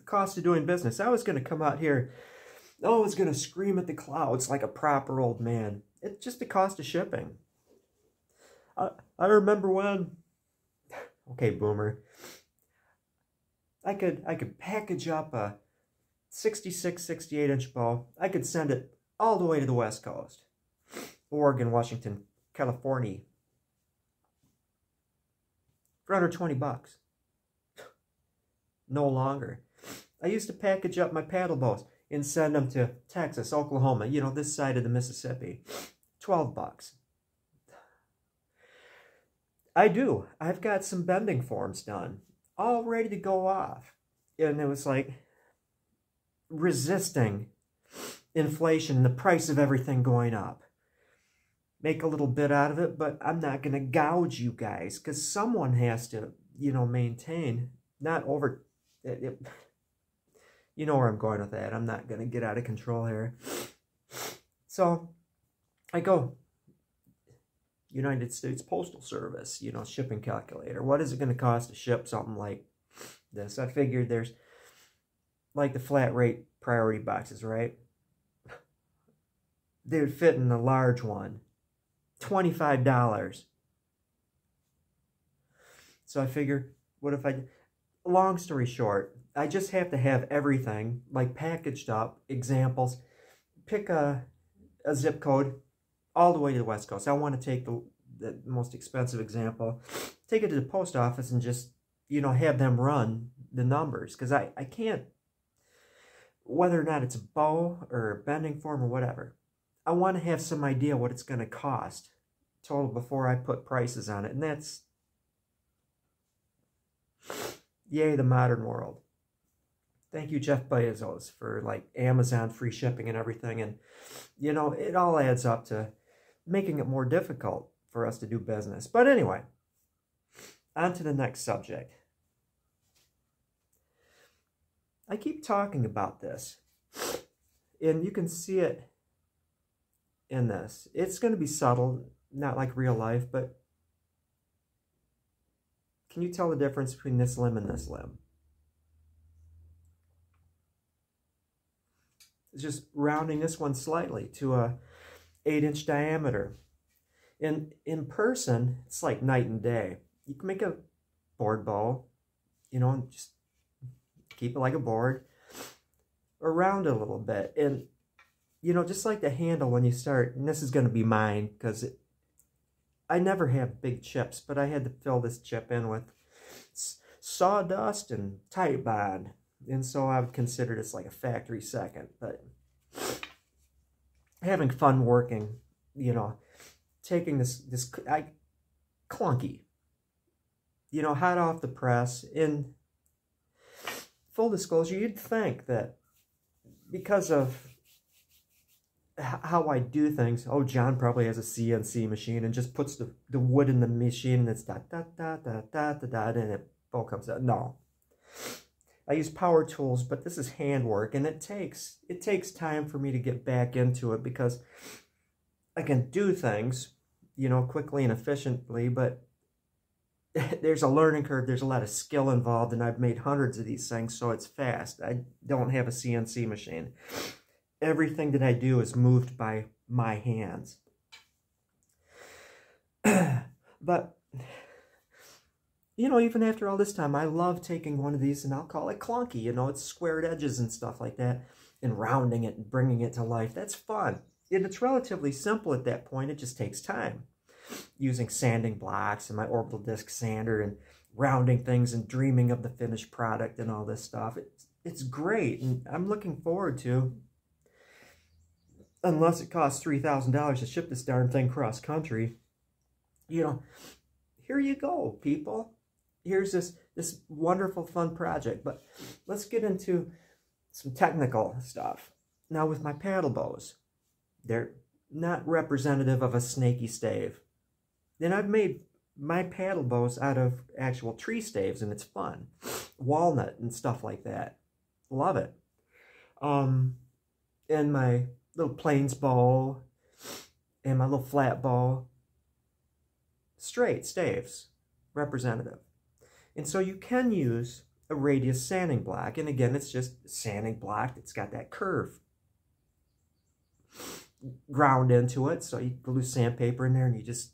cost of doing business. I was going to come out here, I was going to scream at the clouds like a proper old man. It's just the cost of shipping. I remember when, okay, boomer, I could package up a 66, 68-inch bow. I could send it all the way to the West Coast. Oregon, Washington, California. For under 20 bucks. No longer. I used to package up my paddle bows and send them to Texas, Oklahoma, you know, this side of the Mississippi. 12 bucks. I've got some bending forms done, all ready to go off. And it was like resisting inflation and the price of everything going up. Make a little bit out of it, but I'm not going to gouge you guys because someone has to, you know, maintain, not over... you know where I'm going with that. I'm not going to get out of control here. So I go, United States Postal Service, you know, shipping calculator. What is it going to cost to ship something like this? I figured there's like the flat rate priority boxes, right? They would fit in a large one. $25. So I figured, what if I... Long story short, I just have to have everything, like packaged up, examples. Pick a zip code all the way to the West Coast. I want to take the most expensive example, take it to the post office and just, you know, have them run the numbers. Because I can't, whether or not it's a bow or a bending form or whatever, I want to have some idea what it's going to cost total before I put prices on it. And that's, yay, the modern world. Thank you, Jeff Bezos, for like Amazon free shipping and everything. And, you know, it all adds up to making it more difficult for us to do business. But anyway, on to the next subject. I keep talking about this, and you can see it in this. It's going to be subtle, not like real life, but can you tell the difference between this limb and this limb? It's just rounding this one slightly to a 8-inch diameter. In person, it's like night and day. You can make a board bow, you know, and just keep it like a board, or round it a little bit. And, you know, just like the handle when you start, and this is going to be mine, because I never have big chips, but I had to fill this chip in with sawdust and Titebond. And so I would consider this like a factory second. But having fun working, you know, taking this clunky, you know, hot off the press. In full disclosure, you'd think that because of how I do things, oh, John probably has a CNC machine and just puts the wood in the machine and it's da-da-da-da-da-da-da, and it all comes out. No. I use power tools, but this is handwork, and it takes time for me to get back into it because I can do things, you know, quickly and efficiently, but there's a learning curve. There's a lot of skill involved, and I've made hundreds of these things, so it's fast. I don't have a CNC machine. Everything that I do is moved by my hands. But, you know, even after all this time, I love taking one of these, and I'll call it clunky. You know, it's squared edges and stuff like that, and rounding it and bringing it to life. That's fun. And it's relatively simple at that point. It just takes time. Using sanding blocks and my orbital disc sander and rounding things and dreaming of the finished product and all this stuff. It's great, and I'm looking forward to, unless it costs $3,000 to ship this darn thing cross country, you know, here you go, people. Here's this wonderful, fun project. But let's get into some technical stuff. Now, with my paddle bows, they're not representative of a snaky stave. Then I've made my paddle bows out of actual tree staves, and it's fun. Walnut and stuff like that. Love it. And my little plains bow and my little flat bow, straight staves, representative. And so you can use a radius sanding block. And again, it's just sanding block that's got that curve ground into it. So you glue sandpaper in there and you just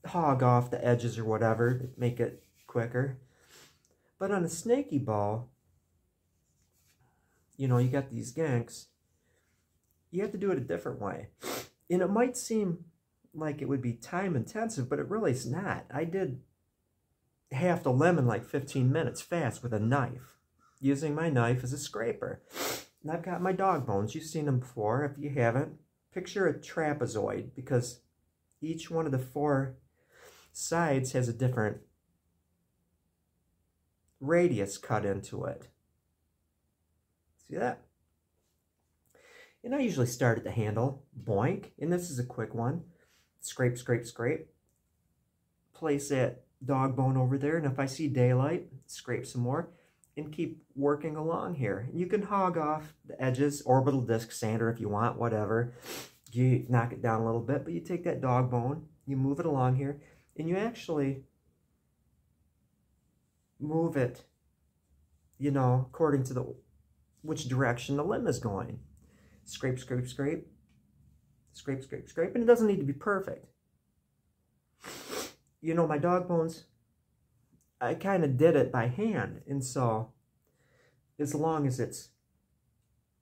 hog off the edges or whatever to make it quicker. But on a snaky ball, you know, you got these ganks. You have to do it a different way. And it might seem like it would be time intensive, but it really is not. I did half the limb in like 15 minutes fast with a knife, using my knife as a scraper. And I've got my dog bones. You've seen them before. If you haven't, picture a trapezoid, because each one of the 4 sides has a different radius cut into it. See that? And I usually start at the handle, boink, and this is a quick one. Scrape, scrape, scrape. Place that dog bone over there, and if I see daylight, scrape some more, and keep working along here. You can hog off the edges, orbital disc sander if you want, whatever. You knock it down a little bit, but you take that dog bone, you move it along here, and you actually move it, you know, according to which direction the limb is going. Scrape, scrape, scrape. Scrape, scrape, scrape. And it doesn't need to be perfect. You know, my dog bones, I kind of did it by hand. And so, as long as it's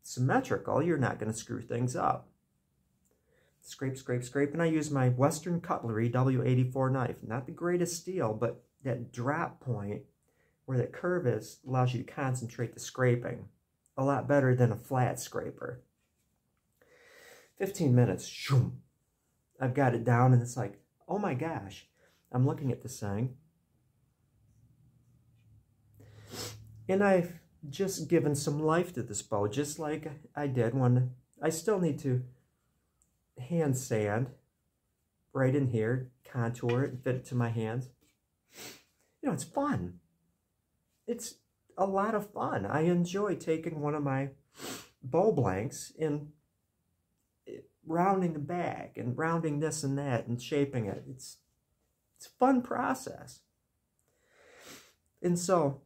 symmetrical, you're not going to screw things up. Scrape, scrape, scrape. And I use my Western Cutlery W84 knife. Not the greatest steel, but that drop point where that curve is allows you to concentrate the scraping a lot better than a flat scraper. 15 minutes, shoom, I've got it down, and it's like, oh my gosh, I'm looking at this thing, and I've just given some life to this bow, just like I did when I still need to hand sand right in here, contour it, and fit it to my hands. You know, it's fun. It's a lot of fun. I enjoy taking one of my bow blanks and rounding the back and rounding this and that and shaping it. It's a fun process. And so,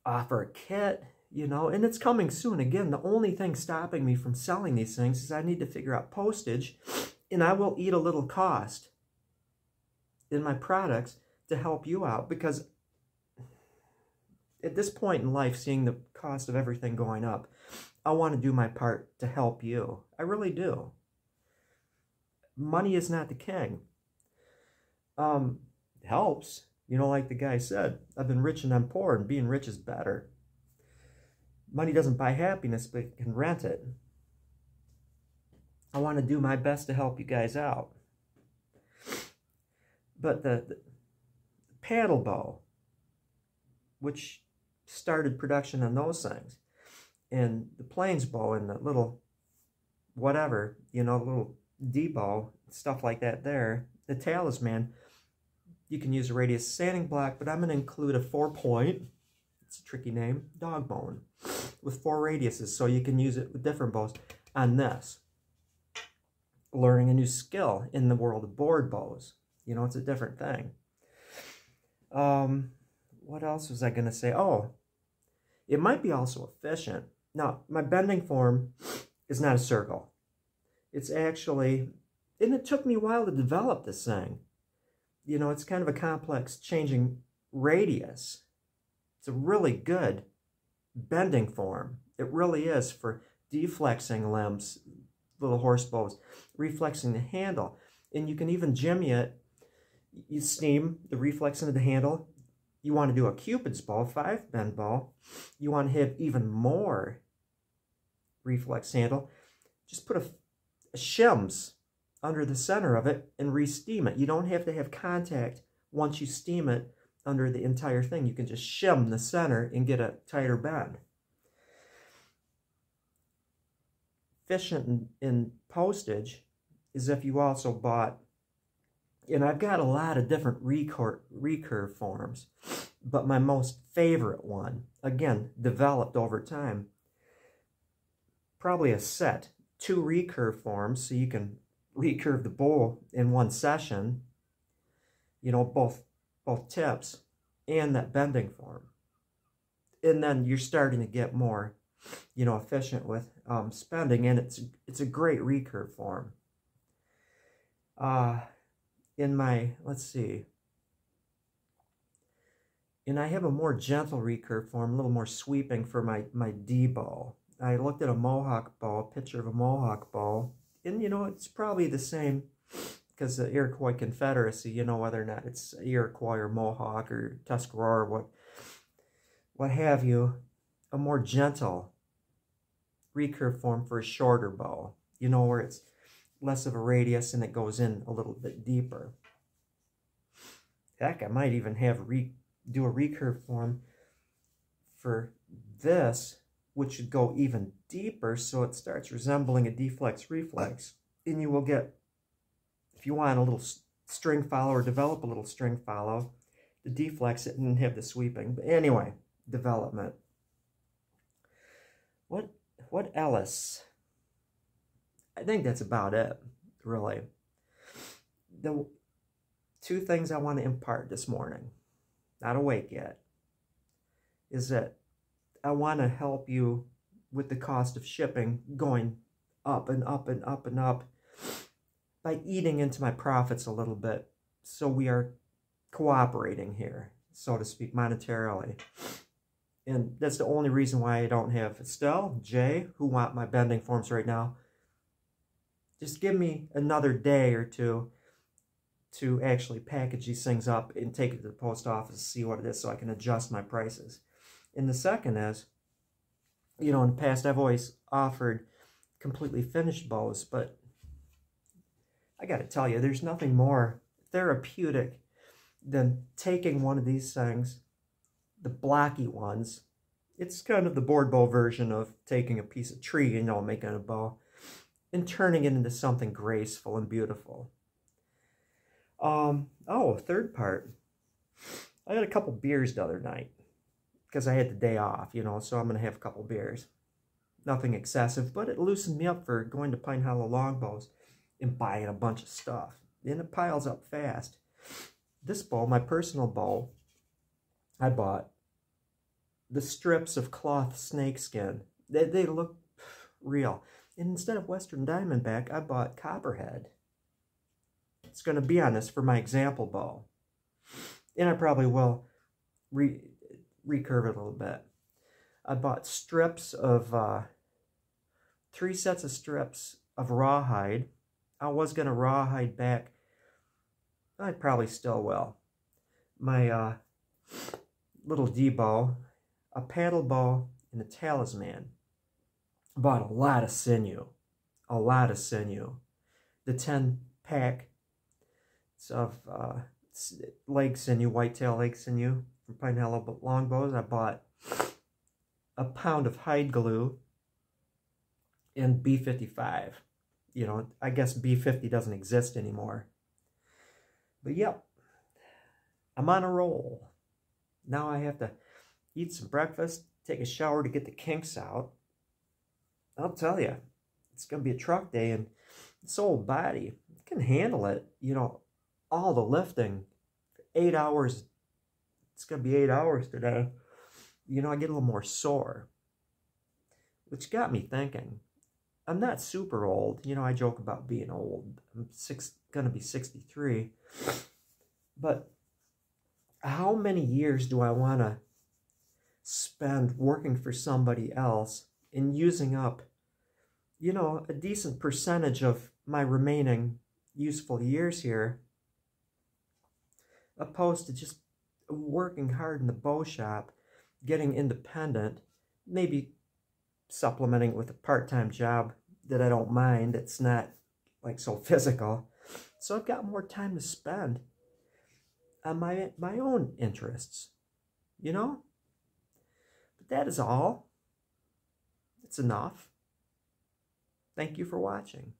offer a kit, you know, and it's coming soon. Again, the only thing stopping me from selling these things is I need to figure out postage, and I will eat a little cost in my products to help you out, because at this point in life, seeing the cost of everything going up, I want to do my part to help you. I really do. Money is not the king. It helps. You know, like the guy said, I've been rich and I'm poor, and being rich is better. Money doesn't buy happiness, but it can rent it. I want to do my best to help you guys out. But the paddle bow, which started production on those things, and the plains bow and the little whatever, you know, the little D-bow, stuff like that there, the talisman, you can use a radius sanding block, but I'm going to include a 4-point, it's a tricky name, dog bone, with 4 radiuses, so you can use it with different bows on this. Learning a new skill in the world of board bows. You know, it's a different thing. What else was I going to say? Oh, it might be also efficient. Now, my bending form is not a circle. It's actually, and it took me a while to develop this thing. You know, it's kind of a complex changing radius. It's a really good bending form. It really is for deflexing limbs, little horse bows, reflexing the handle. And you can even jimmy it. You steam the reflex into the handle. You want to do a Cupid's bow, 5-bend bow. You want to have even more reflex handle. Just put a shims under the center of it and re-steam it. You don't have to have contact once you steam it under the entire thing. You can just shim the center and get a tighter bend. Efficient in postage is if you also bought, and I've got a lot of different recurve forms, but my most favorite one, again, developed over time, probably a set, 2 recurve forms, so you can recurve the bowl in one session, you know, both tips. and that bending form. And then you're starting to get more, you know, efficient with spending, and it's a great recurve form. In my, let's see, and I have a more gentle recurve form, a little more sweeping for my D bow. I looked at a Mohawk bow, a picture of a Mohawk bow, and you know, it's probably the same, because the Iroquois Confederacy, you know, whether or not it's Iroquois or Mohawk or Tuscarora or what have you, a more gentle recurve form for a shorter bow, you know, where it's less of a radius and it goes in a little bit deeper. Heck, I might even have do a recurve form for this, which would go even deeper, so it starts resembling a deflex reflex. And you will get, if you want a little string follow or develop a little string follow, to deflex it and have the sweeping. But anyway, development. What else? I think that's about it, really. The two things I want to impart this morning, not awake yet, is that I want to help you with the cost of shipping going up and up and up and up by eating into my profits a little bit. So we are cooperating here, so to speak, monetarily. And that's the only reason why I don't have Estelle, Jay, who want my bending forms right now. Just give me another day or two to actually package these things up and take it to the post office to see what it is so I can adjust my prices. And the second is, you know, in the past I've always offered completely finished bows, but I got to tell you, there's nothing more therapeutic than taking one of these things, the blocky ones. It's kind of the board bow version of taking a piece of tree, you know, making a bow, and turning it into something graceful and beautiful. Third part. I had a couple beers the other night because I had the day off, you know, so I'm going to have a couple beers. Nothing excessive, but it loosened me up for going to Pine Hollow Longbows and buying a bunch of stuff. And it piles up fast. This bow, my personal bow, I bought the strips of cloth snakeskin. They look real. And instead of Western Diamondback, I bought Copperhead. It's going to be on this for my example bow. And I probably will recurve it a little bit. I bought strips of, 3 sets of strips of rawhide. I was going to rawhide back. I probably still will. My little D-bow, a paddle bow, and a talisman. Bought a lot of sinew. A lot of sinew. The 10-pack of leg sinew, whitetail leg sinew from Pine Hollow Longbows. I bought a pound of hide glue and B55. You know, I guess B50 doesn't exist anymore. But yep, I'm on a roll. Now I have to eat some breakfast, take a shower to get the kinks out. I'll tell you, it's going to be a truck day, and this old body can handle it. You know, all the lifting, 8 hours, it's going to be 8 hours today. You know, I get a little more sore, which got me thinking. I'm not super old. You know, I joke about being old. I'm going to be 63. But how many years do I want to spend working for somebody else and using up, you know, a decent percentage of my remaining useful years here, opposed to just working hard in the bow shop, getting independent, maybe supplementing it with a part-time job that I don't mind. It's not like so physical. So I've got more time to spend on my own interests, you know? But that is all. It's enough. Thank you for watching.